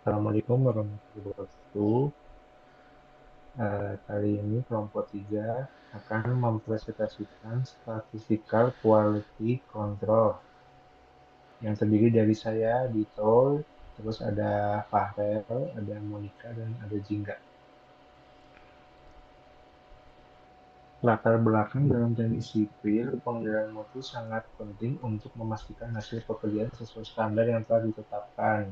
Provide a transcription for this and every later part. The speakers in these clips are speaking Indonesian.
Assalamualaikum warahmatullahi wabarakatuh. Kali ini kelompok 3 akan mempresentasikan statistical quality control yang terdiri dari saya, Dito, terus ada Fahrel, ada Monica, dan ada Jingga. Latar belakang dalam teknik sipil, pengendalian mutu sangat penting untuk memastikan hasil pekerjaan sesuai standar yang telah ditetapkan.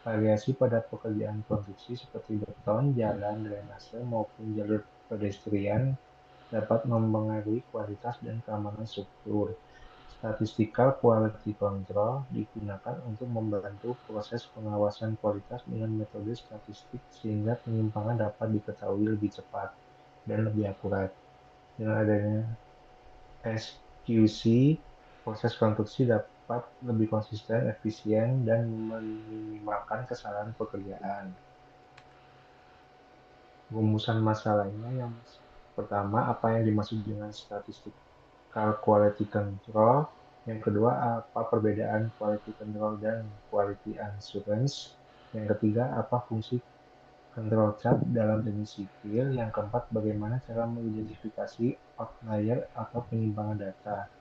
Variasi pada pekerjaan konstruksi seperti beton, jalan, drainase, maupun jalur pedestrian dapat mempengaruhi kualitas dan keamanan struktur. Statistical quality control digunakan untuk membantu proses pengawasan kualitas dengan metode statistik sehingga penyimpangan dapat diketahui lebih cepat dan lebih akurat. Dengan adanya SQC, proses konstruksi dapat lebih konsisten, efisien, dan meminimalkan kesalahan pekerjaan. Rumusan masalahnya yang pertama, apa yang dimaksud dengan statistical quality control? Yang kedua, apa perbedaan quality control dan quality assurance? Yang ketiga, apa fungsi control chart dalam teknik sipil? Yang keempat, bagaimana cara mengidentifikasi outlier atau penyimpangan data?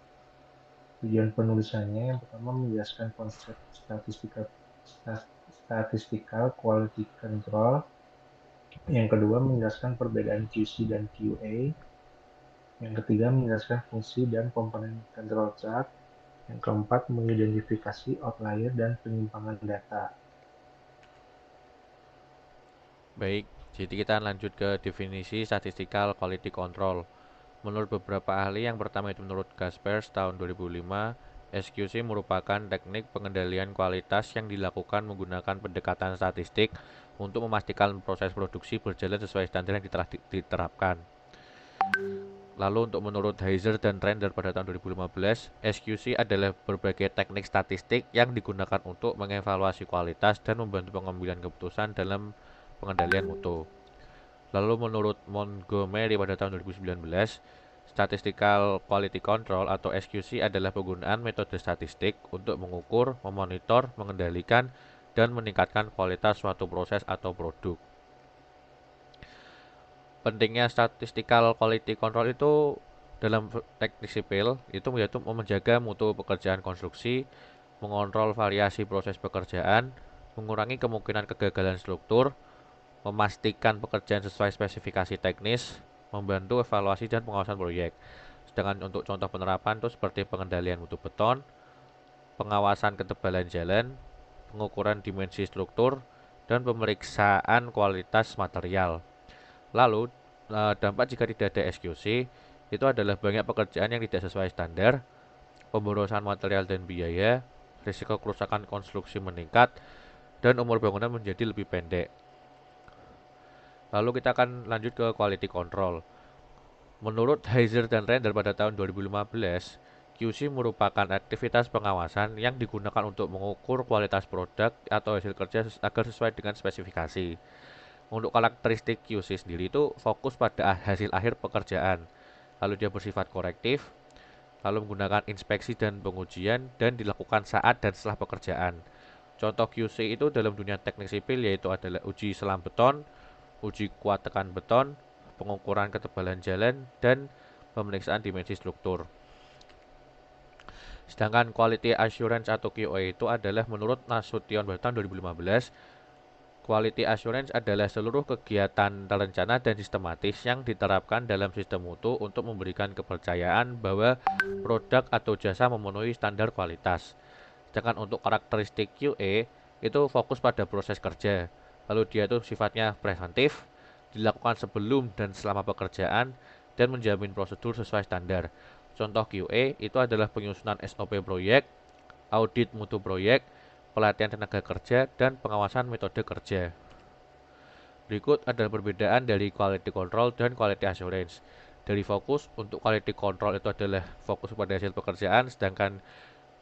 Tujuan penulisannya yang pertama menjelaskan konsep statistical quality control, yang kedua menjelaskan perbedaan QC dan QA, yang ketiga menjelaskan fungsi dan komponen control chart, yang keempat mengidentifikasi outlier dan penyimpangan data. Baik, jadi kita lanjut ke definisi statistical quality control. Menurut beberapa ahli, yang pertama itu menurut Gaspers tahun 2005, SQC merupakan teknik pengendalian kualitas yang dilakukan menggunakan pendekatan statistik untuk memastikan proses produksi berjalan sesuai standar yang diterapkan. Lalu untuk menurut Heiser dan Render pada tahun 2015, SQC adalah berbagai teknik statistik yang digunakan untuk mengevaluasi kualitas dan membantu pengambilan keputusan dalam pengendalian mutu. Lalu menurut Montgomery pada tahun 2019, Statistical Quality Control atau SQC adalah penggunaan metode statistik untuk mengukur, memonitor, mengendalikan, dan meningkatkan kualitas suatu proses atau produk. Pentingnya statistical quality control itu dalam teknik sipil itu yaitu menjaga mutu pekerjaan konstruksi, mengontrol variasi proses pekerjaan, mengurangi kemungkinan kegagalan struktur, memastikan pekerjaan sesuai spesifikasi teknis, membantu evaluasi dan pengawasan proyek. Sedangkan untuk contoh penerapan itu seperti pengendalian mutu beton, pengawasan ketebalan jalan, pengukuran dimensi struktur, dan pemeriksaan kualitas material. Lalu, dampak jika tidak ada SQC itu adalah banyak pekerjaan yang tidak sesuai standar, pemborosan material dan biaya, risiko kerusakan konstruksi meningkat, dan umur bangunan menjadi lebih pendek. Lalu kita akan lanjut ke quality control. Menurut Heiser dan Render pada tahun 2015, QC merupakan aktivitas pengawasan yang digunakan untuk mengukur kualitas produk atau hasil kerja agar sesuai dengan spesifikasi. Untuk karakteristik QC sendiri itu fokus pada hasil akhir pekerjaan. Lalu dia bersifat korektif, lalu menggunakan inspeksi dan pengujian dan dilakukan saat dan setelah pekerjaan. Contoh QC itu dalam dunia teknik sipil yaitu adalah uji selam beton, uji kuat tekan beton, pengukuran ketebalan jalan, dan pemeriksaan dimensi struktur. Sedangkan Quality Assurance atau QA itu adalah menurut Nasution tahun 2015, Quality Assurance adalah seluruh kegiatan terencana dan sistematis yang diterapkan dalam sistem mutu untuk memberikan kepercayaan bahwa produk atau jasa memenuhi standar kualitas. Sedangkan untuk karakteristik QA itu fokus pada proses kerja. Lalu dia itu sifatnya preventif, dilakukan sebelum dan selama pekerjaan, dan menjamin prosedur sesuai standar. Contoh QA itu adalah penyusunan SOP proyek, audit mutu proyek, pelatihan tenaga kerja, dan pengawasan metode kerja. Berikut adalah perbedaan dari quality control dan quality assurance. Dari fokus, untuk quality control itu adalah fokus pada hasil pekerjaan, sedangkan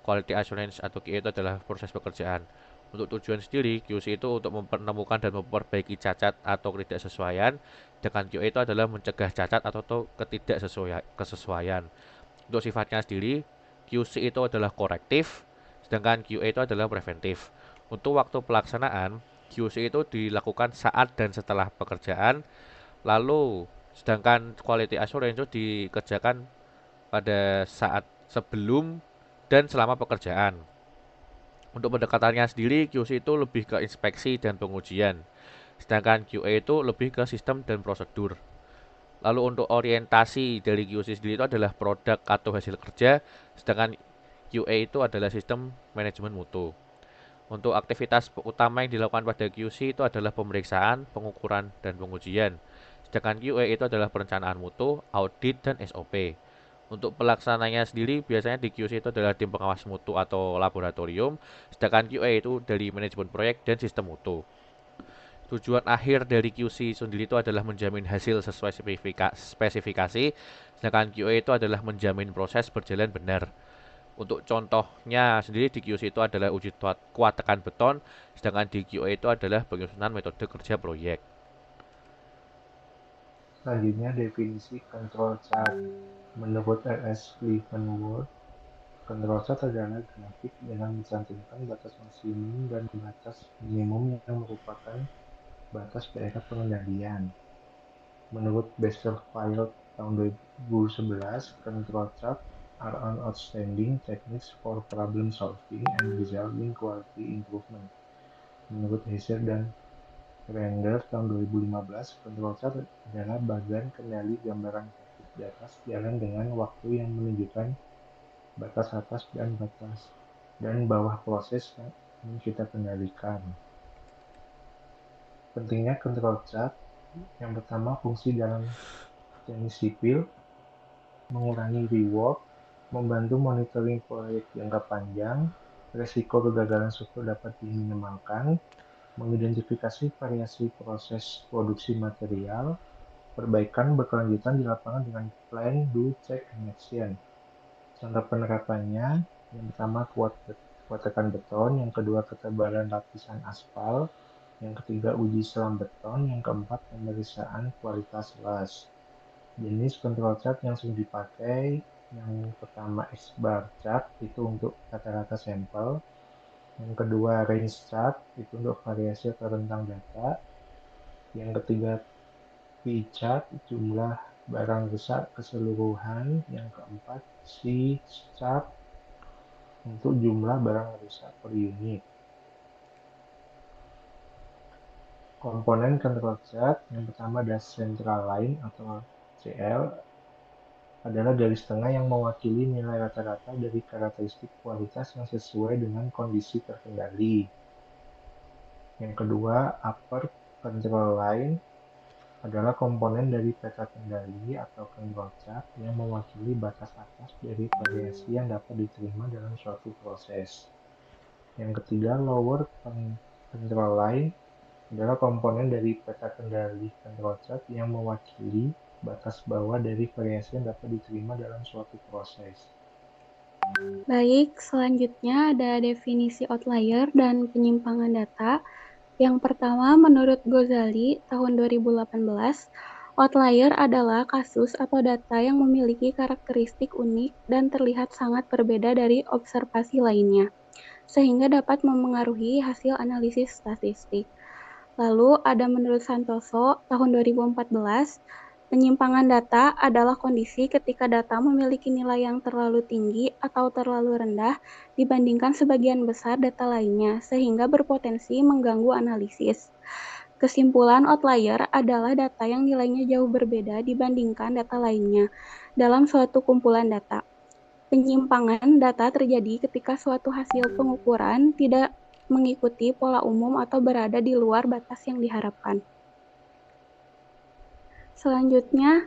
quality assurance atau QA itu adalah proses pekerjaan. Untuk tujuan sendiri, QC itu untuk menemukan dan memperbaiki cacat atau ketidaksesuaian, sedangkan QA itu adalah mencegah cacat atau ketidaksesuaian. Untuk sifatnya sendiri, QC itu adalah korektif, sedangkan QA itu adalah preventif. Untuk waktu pelaksanaan, QC itu dilakukan saat dan setelah pekerjaan, lalu sedangkan quality assurance itu dikerjakan pada saat sebelum dan selama pekerjaan. Untuk pendekatannya sendiri, QC itu lebih ke inspeksi dan pengujian, sedangkan QA itu lebih ke sistem dan prosedur. Lalu untuk orientasi dari QC sendiri itu adalah produk atau hasil kerja, sedangkan QA itu adalah sistem manajemen mutu. Untuk aktivitas utama yang dilakukan pada QC itu adalah pemeriksaan, pengukuran, dan pengujian. Sedangkan QA itu adalah perencanaan mutu, audit, dan SOP. Untuk pelaksananya sendiri biasanya di QC itu adalah tim pengawas mutu atau laboratorium, sedangkan QA itu dari manajemen proyek dan sistem mutu. Tujuan akhir dari QC sendiri itu adalah menjamin hasil sesuai spesifikasi, sedangkan QA itu adalah menjamin proses berjalan benar. Untuk contohnya sendiri di QC itu adalah uji kuat tekan beton, sedangkan di QA itu adalah penyusunan metode kerja proyek. Selanjutnya, definisi control chart. Menurut R.S. Leavenworth, control chart adalah grafik dengan mencantumkan batas maksimum dan batas minimum yang merupakan batas daerah pengendalian. Menurut Basterfield tahun 2011, control chart are an outstanding techniques for problem solving and resulting quality improvement. Menurut Heiser dan Render tahun 2015, control chart adalah bagian kendali gambaran grafik di atas jalan dengan waktu yang menunjukkan batas atas dan batas dan bawah proses yang ingin kita kendalikan. Pentingnya control chart, yang pertama fungsi dalam teknik sipil, mengurangi rework, membantu monitoring proyek jangka panjang, resiko kegagalan struktur dapat diminimalkan, mengidentifikasi variasi proses produksi material, perbaikan berkelanjutan di lapangan dengan plan, do, check, and action. Contoh penerapannya, yang pertama kuat tekan beton, yang kedua ketebalan lapisan aspal, yang ketiga uji selam beton, yang keempat pemeriksaan kualitas las. Jenis control chart yang sering dipakai, yang pertama X-bar chart itu untuk rata-rata sampel, yang kedua range chart itu untuk variasi atau rentang data, yang ketiga P-chart jumlah barang rusak keseluruhan, yang keempat C-chart untuk jumlah barang rusak per unit. Komponen control chart yang pertama ada central line atau CL, adalah garis tengah yang mewakili nilai rata-rata dari karakteristik kualitas yang sesuai dengan kondisi terkendali. Yang kedua, upper control line adalah komponen dari peta kendali atau control chart yang mewakili batas atas dari variasi yang dapat diterima dalam suatu proses. Yang ketiga, lower control line adalah komponen dari peta kendali control chart yang mewakili batas bawah dari variasi yang dapat diterima dalam suatu proses. Baik, selanjutnya ada definisi outlier dan penyimpangan data. Yang pertama, menurut Ghazali tahun 2018, outlier adalah kasus atau data yang memiliki karakteristik unik dan terlihat sangat berbeda dari observasi lainnya, sehingga dapat memengaruhi hasil analisis statistik. Lalu ada menurut Santoso tahun 2014, penyimpangan data adalah kondisi ketika data memiliki nilai yang terlalu tinggi atau terlalu rendah dibandingkan sebagian besar data lainnya, sehingga berpotensi mengganggu analisis. Kesimpulan outlier adalah data yang nilainya jauh berbeda dibandingkan data lainnya dalam suatu kumpulan data. Penyimpangan data terjadi ketika suatu hasil pengukuran tidak mengikuti pola umum atau berada di luar batas yang diharapkan. Selanjutnya,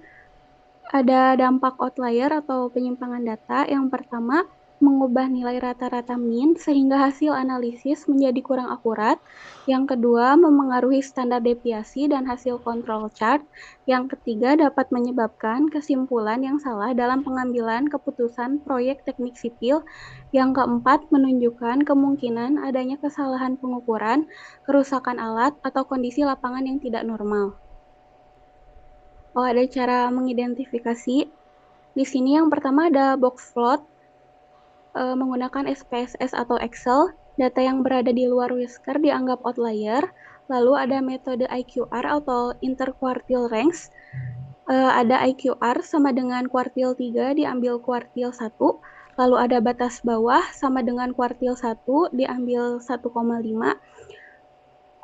ada dampak outlier atau penyimpangan data. Yang pertama, mengubah nilai rata-rata mean sehingga hasil analisis menjadi kurang akurat. Yang kedua, memengaruhi standar deviasi dan hasil control chart. Yang ketiga, dapat menyebabkan kesimpulan yang salah dalam pengambilan keputusan proyek teknik sipil. Yang keempat, menunjukkan kemungkinan adanya kesalahan pengukuran, kerusakan alat, atau kondisi lapangan yang tidak normal. Ada cara mengidentifikasi. Di sini yang pertama ada box plot menggunakan SPSS atau Excel. Data yang berada di luar whisker dianggap outlier. Lalu ada metode IQR atau interquartile range. Ada IQR sama dengan kuartil 3 diambil kuartil 1. Lalu ada batas bawah sama dengan kuartil 1 diambil 1,5.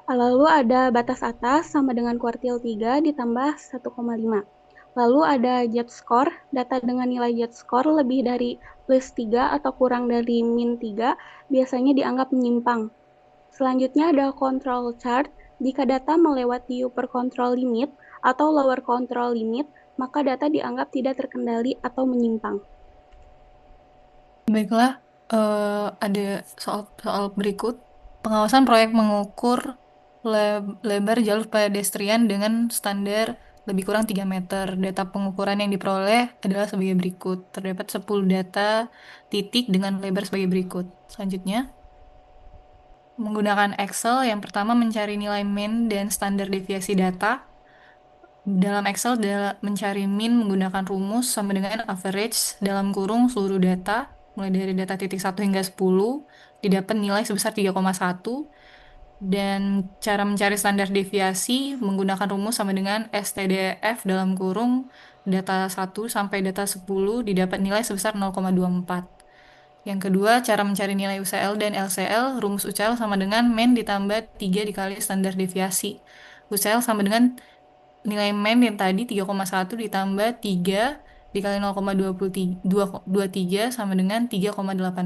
Lalu ada batas atas sama dengan kuartil 3 ditambah 1,5. Lalu ada Z-score, data dengan nilai Z-score lebih dari plus 3 atau kurang dari min 3 biasanya dianggap menyimpang. Selanjutnya ada control chart. Jika data melewati upper control limit atau lower control limit, maka data dianggap tidak terkendali atau menyimpang. Baiklah, ada soal berikut. Pengawasan proyek mengukur lebar jalur pedestrian dengan standar lebih kurang 3 meter. Data pengukuran yang diperoleh adalah sebagai berikut. Terdapat 10 data titik dengan lebar sebagai berikut. Selanjutnya, menggunakan Excel, yang pertama mencari nilai mean dan standar deviasi data. Dalam Excel, mencari mean menggunakan rumus sama dengan average dalam kurung seluruh data, mulai dari data titik 1 hingga 10, didapat nilai sebesar 3,1. Dan cara mencari standar deviasi menggunakan rumus sama dengan STDF dalam kurung data 1 sampai data 10, didapat nilai sebesar 0,24. Yang kedua, cara mencari nilai UCL dan LCL. Rumus UCL sama dengan mean ditambah 3 dikali standar deviasi. UCL sama dengan nilai mean yang tadi 3,1 ditambah 3 dikali 0,23 sama dengan 3,8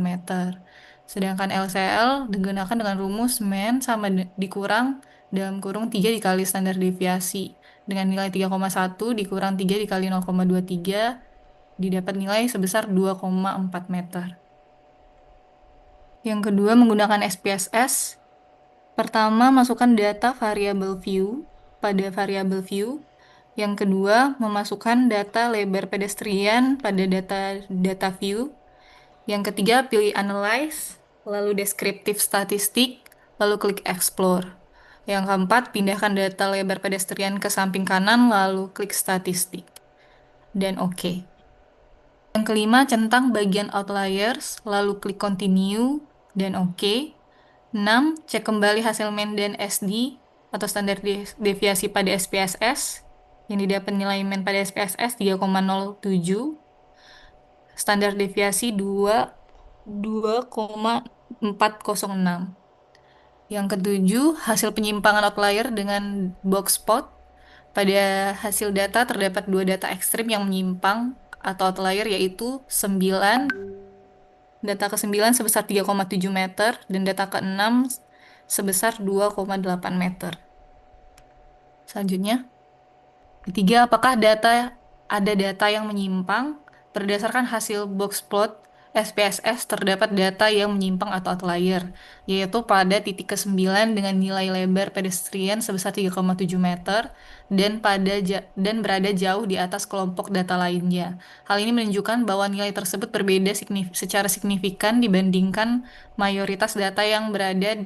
meter. Sedangkan LCL digunakan dengan rumus mean sama dikurang dalam kurung 3 dikali standar deviasi. Dengan nilai 3,1 dikurang 3 dikali 0,23 didapat nilai sebesar 2,4 meter. Yang kedua, menggunakan SPSS. Pertama, masukkan data variabel view pada variabel view. Yang kedua, memasukkan data lebar pedestrian pada data view. Yang ketiga, pilih analyze, lalu descriptive statistik, lalu klik explore. Yang keempat, pindahkan data lebar pedestrian ke samping kanan, lalu klik statistik. Dan oke. Yang kelima, centang bagian outliers, lalu klik continue, dan oke. 6. Cek kembali hasil mean dan SD atau standar deviasi pada SPSS. Yang didapat nilai mean pada SPSS 3,07. Standar deviasi 2,406. Yang ketujuh, hasil penyimpangan outlier dengan box plot. Pada hasil data terdapat dua data ekstrim yang menyimpang atau outlier, yaitu 9. Data ke-9 sebesar 3,7 meter dan data ke-6 sebesar 2,8 meter. Selanjutnya, ketiga, apakah ada data yang menyimpang? Berdasarkan hasil box plot SPSS terdapat data yang menyimpang atau outlier, yaitu pada titik ke-9 dengan nilai lebar pedestrian sebesar 3,7 meter dan berada jauh di atas kelompok data lainnya. Hal ini menunjukkan bahwa nilai tersebut berbeda secara signifikan dibandingkan mayoritas data yang berada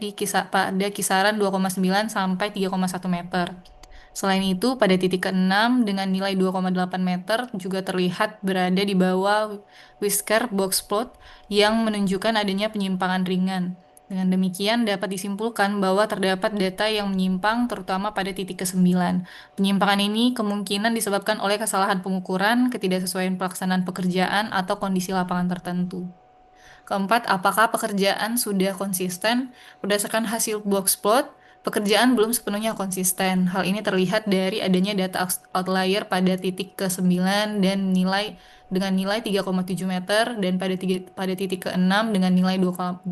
pada kisaran 2,9 sampai 3,1 meter. Selain itu, pada titik ke-6 dengan nilai 2,8 meter juga terlihat berada di bawah whisker box plot yang menunjukkan adanya penyimpangan ringan. Dengan demikian, dapat disimpulkan bahwa terdapat data yang menyimpang terutama pada titik ke-9. Penyimpangan ini kemungkinan disebabkan oleh kesalahan pengukuran, ketidaksesuaian pelaksanaan pekerjaan, atau kondisi lapangan tertentu. Keempat, apakah pekerjaan sudah konsisten? Berdasarkan hasil box plot, pekerjaan belum sepenuhnya konsisten. Hal ini terlihat dari adanya data outlier pada titik ke-9 dan dengan nilai 3,7 meter dan pada titik ke-6 dengan nilai 2,8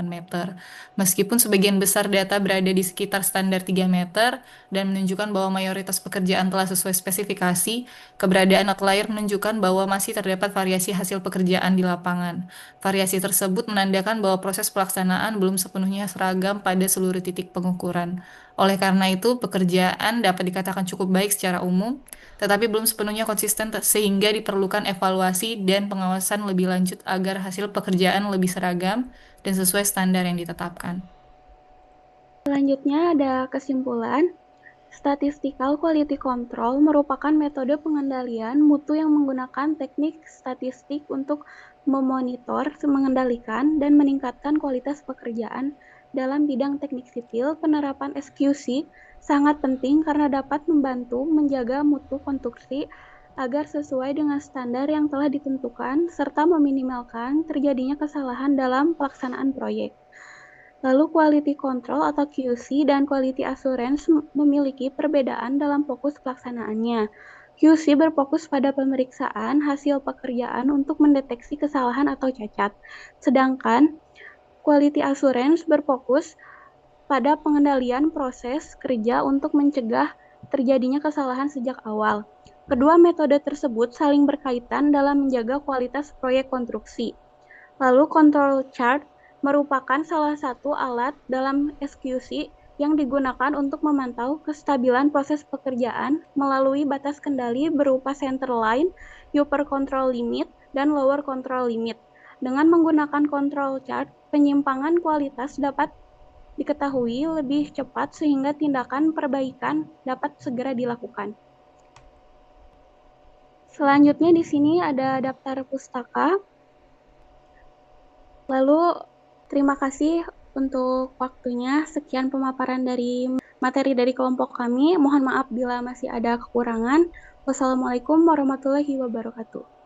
meter. Meskipun sebagian besar data berada di sekitar standar 3 meter dan menunjukkan bahwa mayoritas pekerjaan telah sesuai spesifikasi, keberadaan outlier menunjukkan bahwa masih terdapat variasi hasil pekerjaan di lapangan. Variasi tersebut menandakan bahwa proses pelaksanaan belum sepenuhnya seragam pada seluruh titik pengukuran. Oleh karena itu, pekerjaan dapat dikatakan cukup baik secara umum, tetapi belum sepenuhnya konsisten sehingga diperlukan evaluasi dan pengawasan lebih lanjut agar hasil pekerjaan lebih seragam dan sesuai standar yang ditetapkan. Selanjutnya ada kesimpulan. Statistical Quality Control merupakan metode pengendalian mutu yang menggunakan teknik statistik untuk memonitor, mengendalikan, dan meningkatkan kualitas pekerjaan dalam bidang teknik sipil, penerapan SQC sangat penting karena dapat membantu menjaga mutu konstruksi agar sesuai dengan standar yang telah ditentukan, serta meminimalkan terjadinya kesalahan dalam pelaksanaan proyek. Lalu quality control atau QC dan quality assurance memiliki perbedaan dalam fokus pelaksanaannya. QC berfokus pada pemeriksaan hasil pekerjaan untuk mendeteksi kesalahan atau cacat, sedangkan quality assurance berfokus pada pengendalian proses kerja untuk mencegah terjadinya kesalahan sejak awal. Kedua metode tersebut saling berkaitan dalam menjaga kualitas proyek konstruksi. Lalu control chart merupakan salah satu alat dalam SQC yang digunakan untuk memantau kestabilan proses pekerjaan melalui batas kendali berupa center line, upper control limit, dan lower control limit. Dengan menggunakan control chart, penyimpangan kualitas dapat diketahui lebih cepat sehingga tindakan perbaikan dapat segera dilakukan. Selanjutnya di sini ada daftar pustaka. Lalu, terima kasih untuk waktunya. Sekian pemaparan dari materi dari kelompok kami. Mohon maaf bila masih ada kekurangan. Wassalamualaikum warahmatullahi wabarakatuh.